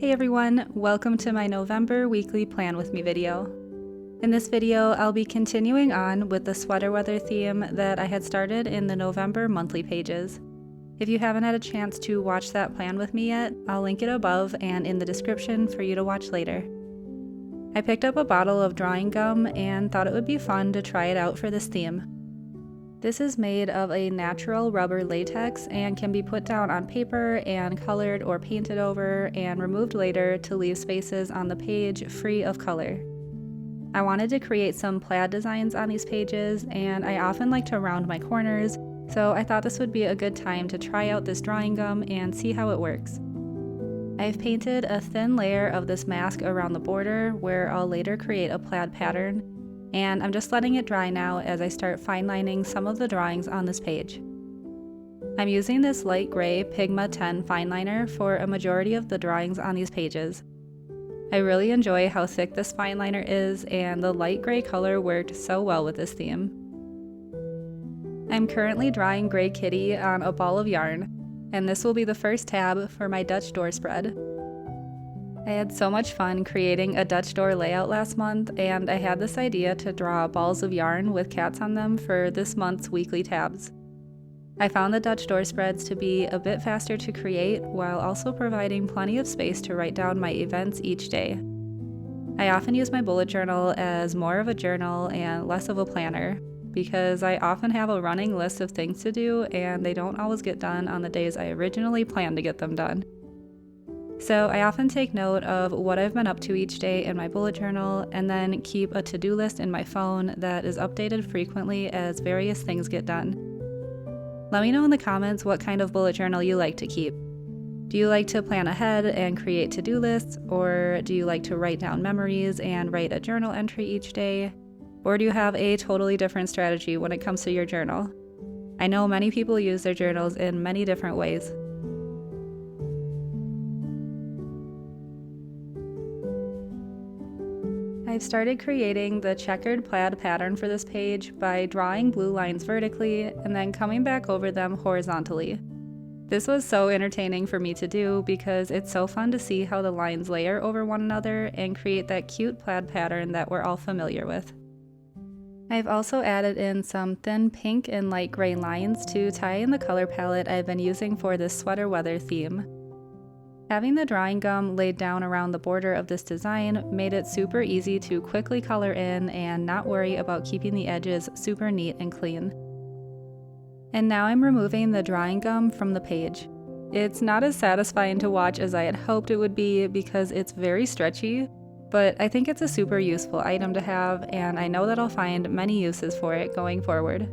Hey everyone, welcome to my November weekly Plan With Me video. In this video, I'll be continuing on with the sweater weather theme that I had started in the November monthly pages. If you haven't had a chance to watch that plan with me yet, I'll link it above and in the description for you to watch later. I picked up a bottle of drawing gum and thought it would be fun to try it out for this theme. This is made of a natural rubber latex and can be put down on paper and colored or painted over and removed later to leave spaces on the page free of color. I wanted to create some plaid designs on these pages, and I often like to round my corners, so I thought this would be a good time to try out this drawing gum and see how it works. I've painted a thin layer of this mask around the border where I'll later create a plaid pattern, and I'm just letting it dry now as I start fine lining some of the drawings on this page. I'm using this light gray Pigma 10 fine liner for a majority of the drawings on these pages. I really enjoy how thick this fine liner is, and the light gray color worked so well with this theme. I'm currently drawing Gray Kitty on a ball of yarn, and this will be the first tab for my Dutch door spread. I had so much fun creating a Dutch door layout last month, and I had this idea to draw balls of yarn with cats on them for this month's weekly tabs. I found the Dutch door spreads to be a bit faster to create while also providing plenty of space to write down my events each day. I often use my bullet journal as more of a journal and less of a planner, because I often have a running list of things to do and they don't always get done on the days I originally planned to get them done. So I often take note of what I've been up to each day in my bullet journal and then keep a to-do list in my phone that is updated frequently as various things get done. Let me know in the comments what kind of bullet journal you like to keep. Do you like to plan ahead and create to-do lists, or do you like to write down memories and write a journal entry each day? Or do you have a totally different strategy when it comes to your journal? I know many people use their journals in many different ways. I've started creating the checkered plaid pattern for this page by drawing blue lines vertically and then coming back over them horizontally. This was so entertaining for me to do because it's so fun to see how the lines layer over one another and create that cute plaid pattern that we're all familiar with. I've also added in some thin pink and light gray lines to tie in the color palette I've been using for this sweater weather theme. Having the drawing gum laid down around the border of this design made it super easy to quickly color in and not worry about keeping the edges super neat and clean. And now I'm removing the drawing gum from the page. It's not as satisfying to watch as I had hoped it would be because it's very stretchy, but I think it's a super useful item to have, and I know that I'll find many uses for it going forward.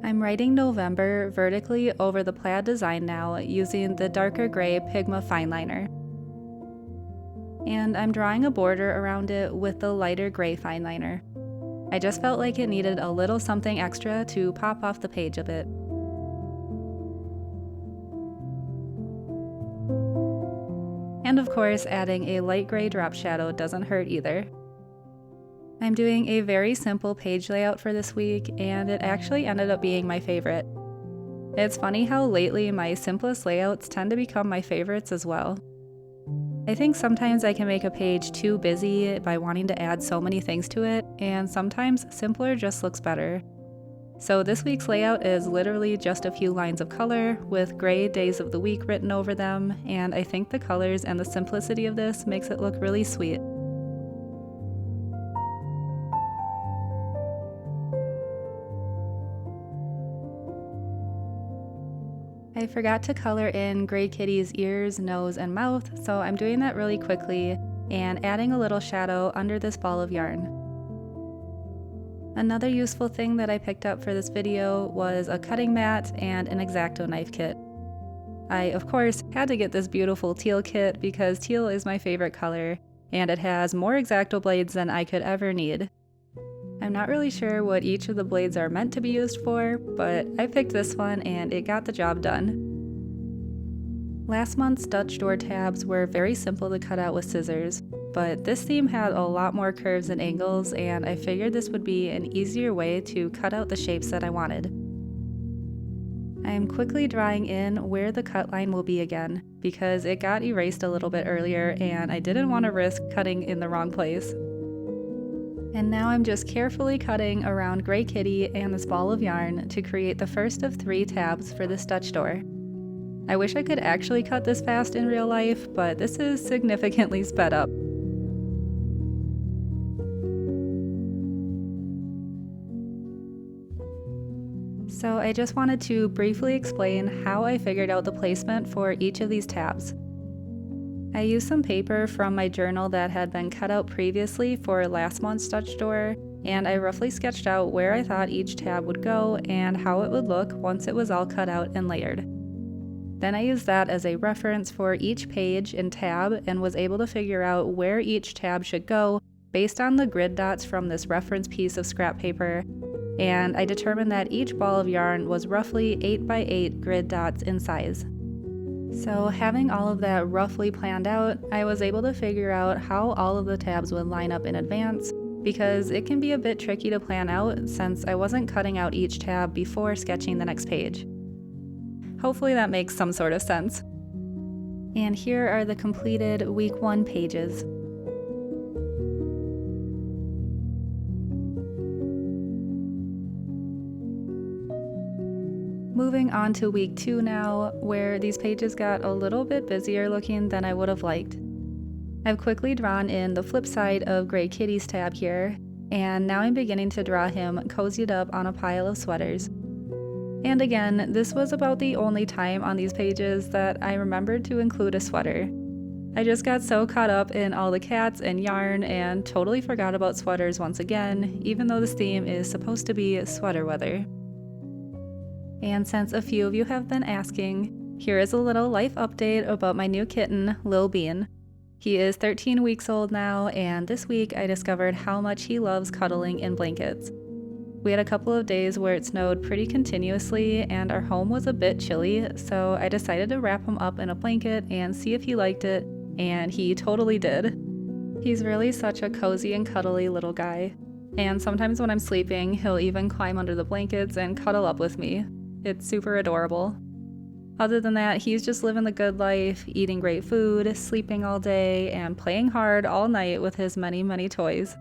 I'm writing November vertically over the plaid design now using the darker gray Pigma fine liner. And I'm drawing a border around it with the lighter gray fine liner. I just felt like it needed a little something extra to pop off the page a bit. And of course, adding a light gray drop shadow doesn't hurt either. I'm doing a very simple page layout for this week, and it actually ended up being my favorite. It's funny how lately my simplest layouts tend to become my favorites as well. I think sometimes I can make a page too busy by wanting to add so many things to it, and sometimes simpler just looks better. So this week's layout is literally just a few lines of color with gray days of the week written over them, and I think the colors and the simplicity of this makes it look really sweet. I forgot to color in Gray Kitty's ears, nose, and mouth, so I'm doing that really quickly and adding a little shadow under this ball of yarn. Another useful thing that I picked up for this video was a cutting mat and an X-Acto knife kit. I, of course, had to get this beautiful teal kit because teal is my favorite color, and it has more X-Acto blades than I could ever need. I'm not really sure what each of the blades are meant to be used for, but I picked this one and it got the job done. Last month's Dutch door tabs were very simple to cut out with scissors, but this theme had a lot more curves and angles, and I figured this would be an easier way to cut out the shapes that I wanted. I'm quickly drawing in where the cut line will be again, because it got erased a little bit earlier and I didn't want to risk cutting in the wrong place. And now I'm just carefully cutting around Gray Kitty and this ball of yarn to create the first of 3 tabs for this Dutch door. I wish I could actually cut this fast in real life, but this is significantly sped up. So I just wanted to briefly explain how I figured out the placement for each of these tabs. I used some paper from my journal that had been cut out previously for last month's Dutch door, and I roughly sketched out where I thought each tab would go and how it would look once it was all cut out and layered. Then I used that as a reference for each page and tab and was able to figure out where each tab should go based on the grid dots from this reference piece of scrap paper, and I determined that each ball of yarn was roughly 8 by 8 grid dots in size. So having all of that roughly planned out, I was able to figure out how all of the tabs would line up in advance, because it can be a bit tricky to plan out since I wasn't cutting out each tab before sketching the next page. Hopefully that makes some sort of sense. And here are the completed week 1 pages. Moving on to week 2 now, where these pages got a little bit busier looking than I would have liked. I've quickly drawn in the flip side of Gray Kitty's tab here, and now I'm beginning to draw him cozied up on a pile of sweaters. And again, this was about the only time on these pages that I remembered to include a sweater. I just got so caught up in all the cats and yarn and totally forgot about sweaters once again, even though this theme is supposed to be sweater weather. And since a few of you have been asking, here is a little life update about my new kitten, Lil Bean. He is 13 weeks old now, and this week I discovered how much he loves cuddling in blankets. We had a couple of days where it snowed pretty continuously and our home was a bit chilly, so I decided to wrap him up in a blanket and see if he liked it, and he totally did. He's really such a cozy and cuddly little guy, and sometimes when I'm sleeping, he'll even climb under the blankets and cuddle up with me. It's super adorable. Other than that, he's just living the good life, eating great food, sleeping all day, and playing hard all night with his many, many toys.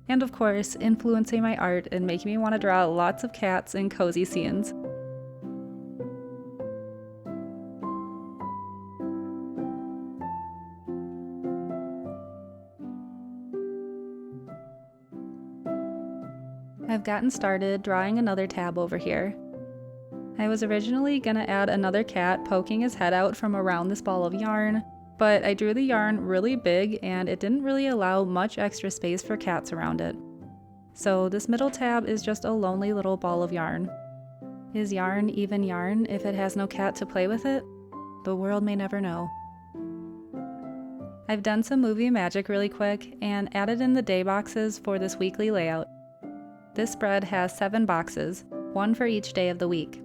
And of course, influencing my art and making me want to draw lots of cats and cozy scenes. I've gotten started drawing another tab over here. I was originally gonna add another cat poking his head out from around this ball of yarn, but I drew the yarn really big and it didn't really allow much extra space for cats around it. So this middle tab is just a lonely little ball of yarn. Is yarn even yarn if it has no cat to play with it? The world may never know. I've done some movie magic really quick and added in the day boxes for this weekly layout. This spread has 7 boxes, 1 for each day of the week.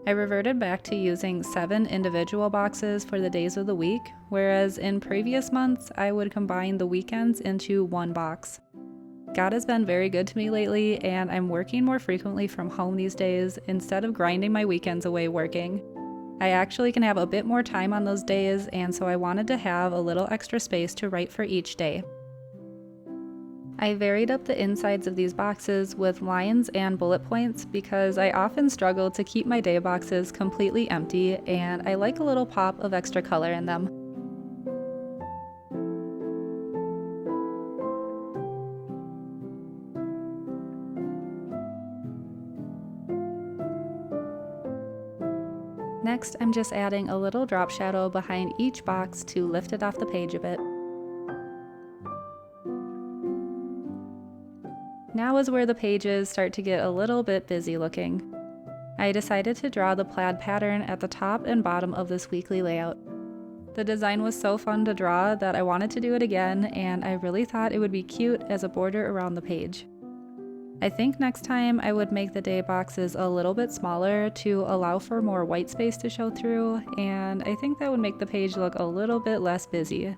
I reverted back to using 7 individual boxes for the days of the week, whereas in previous months I would combine the weekends into 1 box. God has been very good to me lately, and I'm working more frequently from home these days instead of grinding my weekends away working. I actually can have a bit more time on those days, and so I wanted to have a little extra space to write for each day. I varied up the insides of these boxes with lines and bullet points because I often struggle to keep my day boxes completely empty, and I like a little pop of extra color in them. Next, I'm just adding a little drop shadow behind each box to lift it off the page a bit. Now is where the pages start to get a little bit busy looking. I decided to draw the plaid pattern at the top and bottom of this weekly layout. The design was so fun to draw that I wanted to do it again, and I really thought it would be cute as a border around the page. I think next time I would make the day boxes a little bit smaller to allow for more white space to show through, and I think that would make the page look a little bit less busy.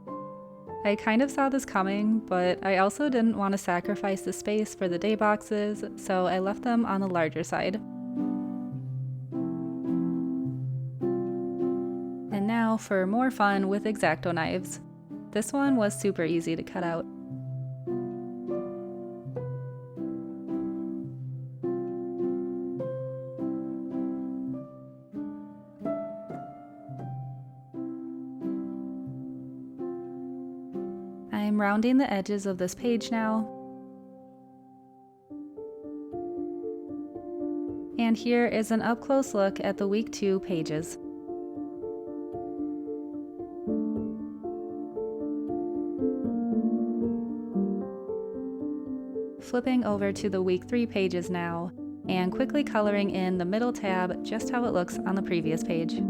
I kind of saw this coming, but I also didn't want to sacrifice the space for the day boxes, so I left them on the larger side. And now for more fun with X-Acto knives. This one was super easy to cut out. I'm rounding the edges of this page now. And here is an up-close look at the week 2 pages. Flipping over to the week 3 pages now, and quickly coloring in the middle tab just how it looks on the previous page.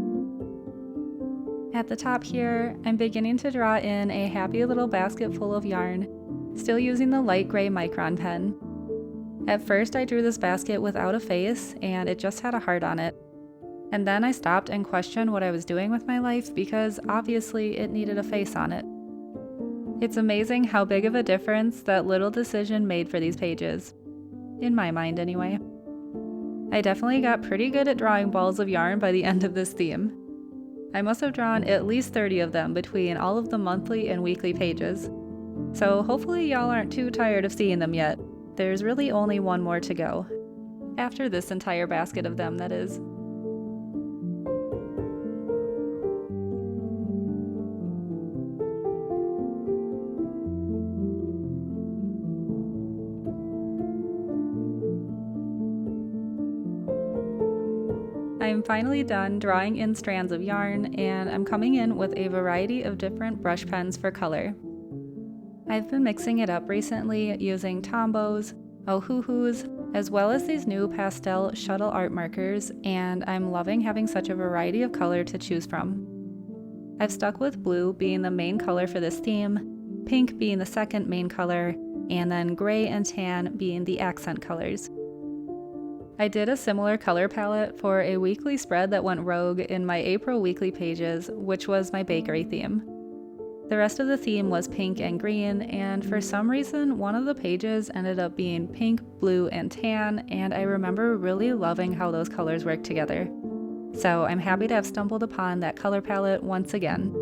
At the top here, I'm beginning to draw in a happy little basket full of yarn, still using the light gray Micron pen. At first I drew this basket without a face, and it just had a heart on it. And then I stopped and questioned what I was doing with my life because obviously it needed a face on it. It's amazing how big of a difference that little decision made for these pages. In my mind, anyway. I definitely got pretty good at drawing balls of yarn by the end of this theme. I must have drawn at least 30 of them between all of the monthly and weekly pages. So hopefully y'all aren't too tired of seeing them yet. There's really only one more to go. After this entire basket of them, that is. I'm finally done drawing in strands of yarn, and I'm coming in with a variety of different brush pens for color. I've been mixing it up recently using Tombows, Ohuhus, as well as these new Pastel Shuttle art markers, and I'm loving having such a variety of color to choose from. I've stuck with blue being the main color for this theme, pink being the second main color, and then gray and tan being the accent colors. I did a similar color palette for a weekly spread that went rogue in my April weekly pages, which was my bakery theme. The rest of the theme was pink and green, and for some reason one of the pages ended up being pink, blue, and tan, and I remember really loving how those colors worked together. So I'm happy to have stumbled upon that color palette once again.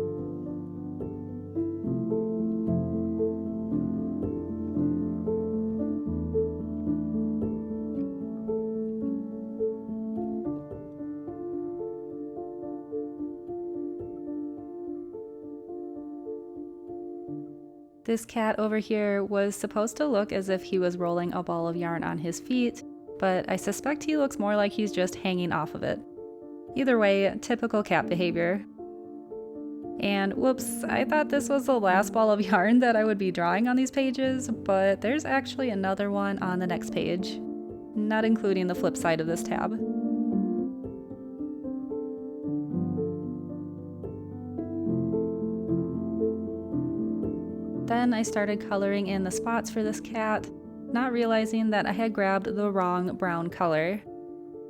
This cat over here was supposed to look as if he was rolling a ball of yarn on his feet, but I suspect he looks more like he's just hanging off of it. Either way, typical cat behavior. And whoops, I thought this was the last ball of yarn that I would be drawing on these pages, but there's actually another one on the next page, not including the flip side of this tab. Then I started coloring in the spots for this cat, not realizing that I had grabbed the wrong brown color.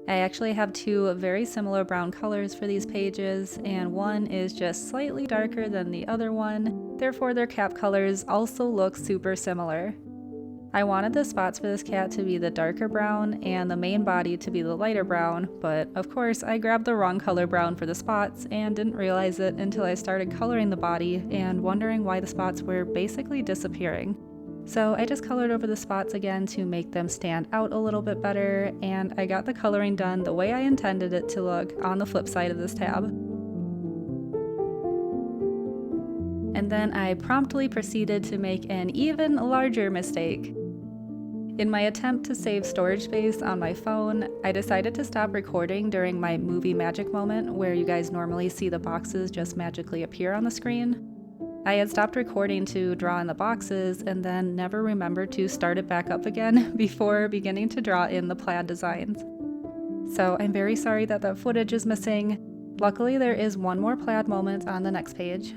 I actually have two very similar brown colors for these pages, and one is just slightly darker than the other one, therefore their cap colors also look super similar. I wanted the spots for this cat to be the darker brown and the main body to be the lighter brown, but of course I grabbed the wrong color brown for the spots and didn't realize it until I started coloring the body and wondering why the spots were basically disappearing. So I just colored over the spots again to make them stand out a little bit better, and I got the coloring done the way I intended it to look on the flip side of this tab. And then I promptly proceeded to make an even larger mistake. In my attempt to save storage space on my phone, I decided to stop recording during my movie magic moment where you guys normally see the boxes just magically appear on the screen. I had stopped recording to draw in the boxes and then never remembered to start it back up again before beginning to draw in the plaid designs. So I'm very sorry that that footage is missing. Luckily there is one more plaid moment on the next page.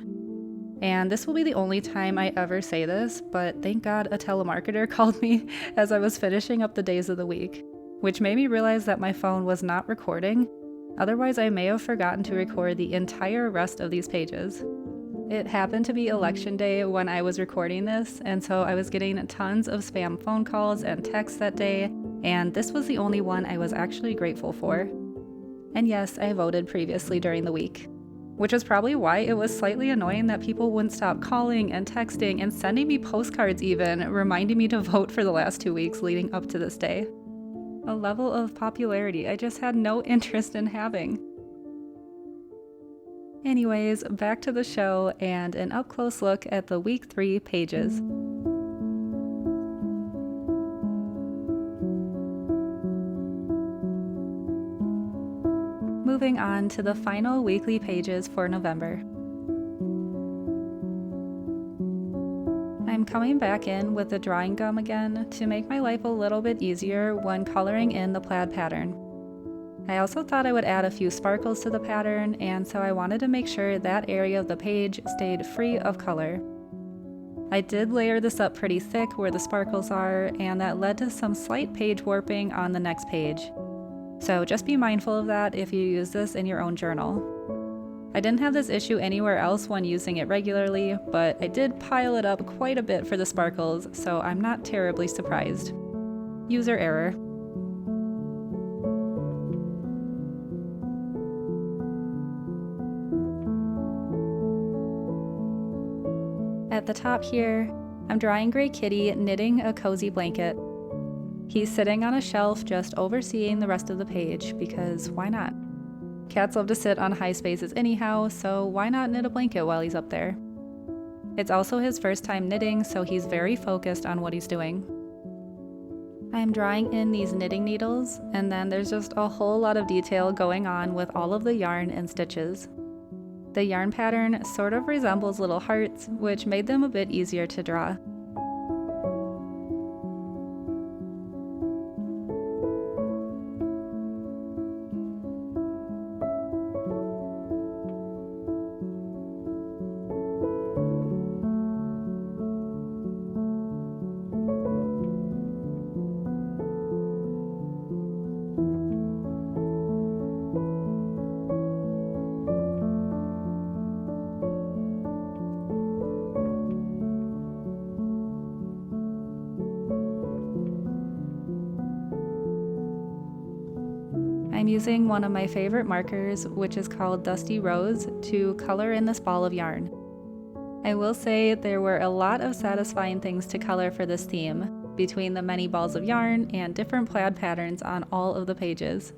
And this will be the only time I ever say this, but thank God a telemarketer called me as I was finishing up the days of the week, which made me realize that my phone was not recording. Otherwise, I may have forgotten to record the entire rest of these pages. It happened to be election day when I was recording this, and so I was getting tons of spam phone calls and texts that day, and this was the only one I was actually grateful for. And yes, I voted previously during the week. which is probably why it was slightly annoying that people wouldn't stop calling and texting and sending me postcards even, reminding me to vote for the last 2 weeks leading up to this day. A level of popularity I just had no interest in having. Anyways, back to the show and an up-close look at the week 3 pages. Moving on to the final weekly pages for November. I'm coming back in with the drawing gum again to make my life a little bit easier when coloring in the plaid pattern. I also thought I would add a few sparkles to the pattern, and so I wanted to make sure that area of the page stayed free of color. I did layer this up pretty thick where the sparkles are, and that led to some slight page warping on the next page. So just be mindful of that if you use this in your own journal. I didn't have this issue anywhere else when using it regularly, but I did pile it up quite a bit for the sparkles, so I'm not terribly surprised. User error. At the top here, I'm drawing Gray Kitty knitting a cozy blanket. He's sitting on a shelf just overseeing the rest of the page, because why not? Cats love to sit on high spaces anyhow, so why not knit a blanket while he's up there? It's also his first time knitting, so he's very focused on what he's doing. I'm drawing in these knitting needles, and then there's just a whole lot of detail going on with all of the yarn and stitches. The yarn pattern sort of resembles little hearts, which made them a bit easier to draw. I'm using one of my favorite markers, which is called Dusty Rose, to color in this ball of yarn. I will say there were a lot of satisfying things to color for this theme, between the many balls of yarn and different plaid patterns on all of the pages.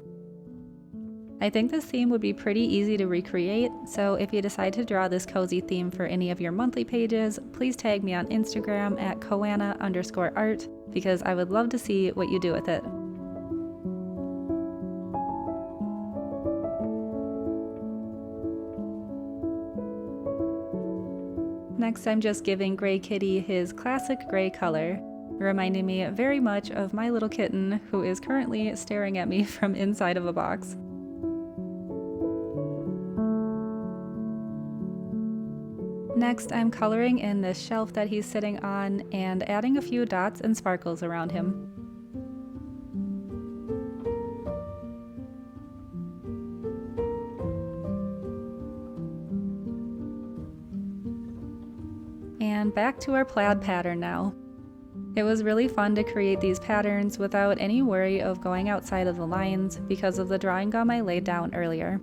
I think this theme would be pretty easy to recreate, so if you decide to draw this cozy theme for any of your monthly pages, please tag me on Instagram at koanna_art, because I would love to see what you do with it. Next, I'm just giving Gray Kitty his classic gray color, reminding me very much of my little kitten who is currently staring at me from inside of a box. Next, I'm coloring in this shelf that he's sitting on and adding a few dots and sparkles around him. And back to our plaid pattern now. It was really fun to create these patterns without any worry of going outside of the lines because of the drawing gum I laid down earlier.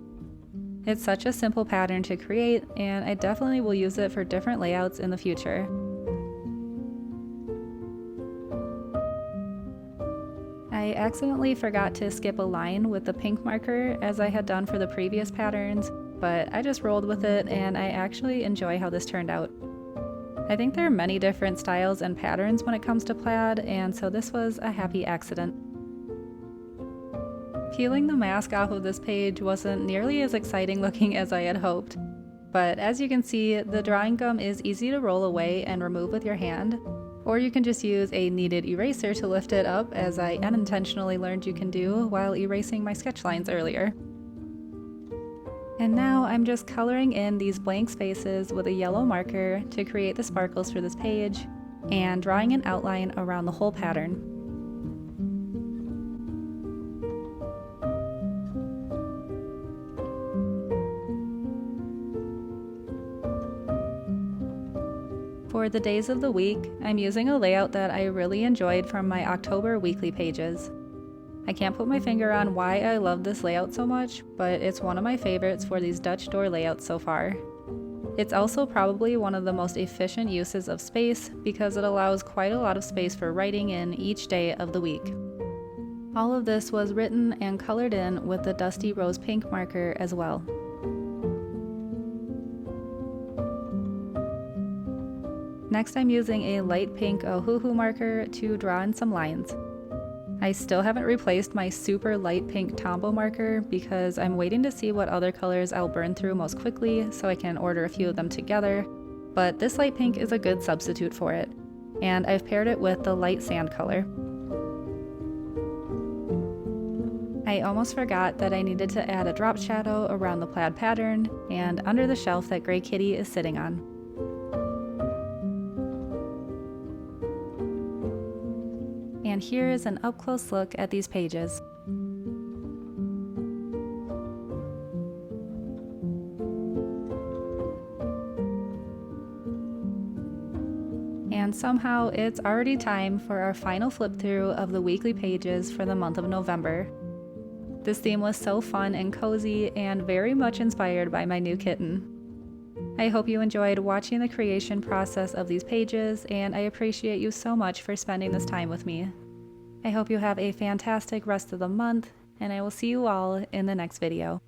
It's such a simple pattern to create, and I definitely will use it for different layouts in the future. I accidentally forgot to skip a line with the pink marker as I had done for the previous patterns, but I just rolled with it and I actually enjoy how this turned out. I think there are many different styles and patterns when it comes to plaid, and so this was a happy accident. Peeling the mask off of this page wasn't nearly as exciting looking as I had hoped, but as you can see, the drawing gum is easy to roll away and remove with your hand, or you can just use a kneaded eraser to lift it up, as I unintentionally learned you can do while erasing my sketch lines earlier. And now I'm just coloring in these blank spaces with a yellow marker to create the sparkles for this page, and drawing an outline around the whole pattern. For the days of the week, I'm using a layout that I really enjoyed from my October weekly pages. I can't put my finger on why I love this layout so much, but it's one of my favorites for these Dutch door layouts so far. It's also probably one of the most efficient uses of space because it allows quite a lot of space for writing in each day of the week. All of this was written and colored in with the dusty rose pink marker as well. Next, I'm using a light pink Ohuhu marker to draw in some lines. I still haven't replaced my super light pink Tombow marker because I'm waiting to see what other colors I'll burn through most quickly so I can order a few of them together, but this light pink is a good substitute for it, and I've paired it with the light sand color. I almost forgot that I needed to add a drop shadow around the plaid pattern and under the shelf that Gray Kitty is sitting on. And here is an up-close look at these pages. And somehow it's already time for our final flip through of the weekly pages for the month of November. This theme was so fun and cozy and very much inspired by my new kitten. I hope you enjoyed watching the creation process of these pages, and I appreciate you so much for spending this time with me. I hope you have a fantastic rest of the month, and I will see you all in the next video.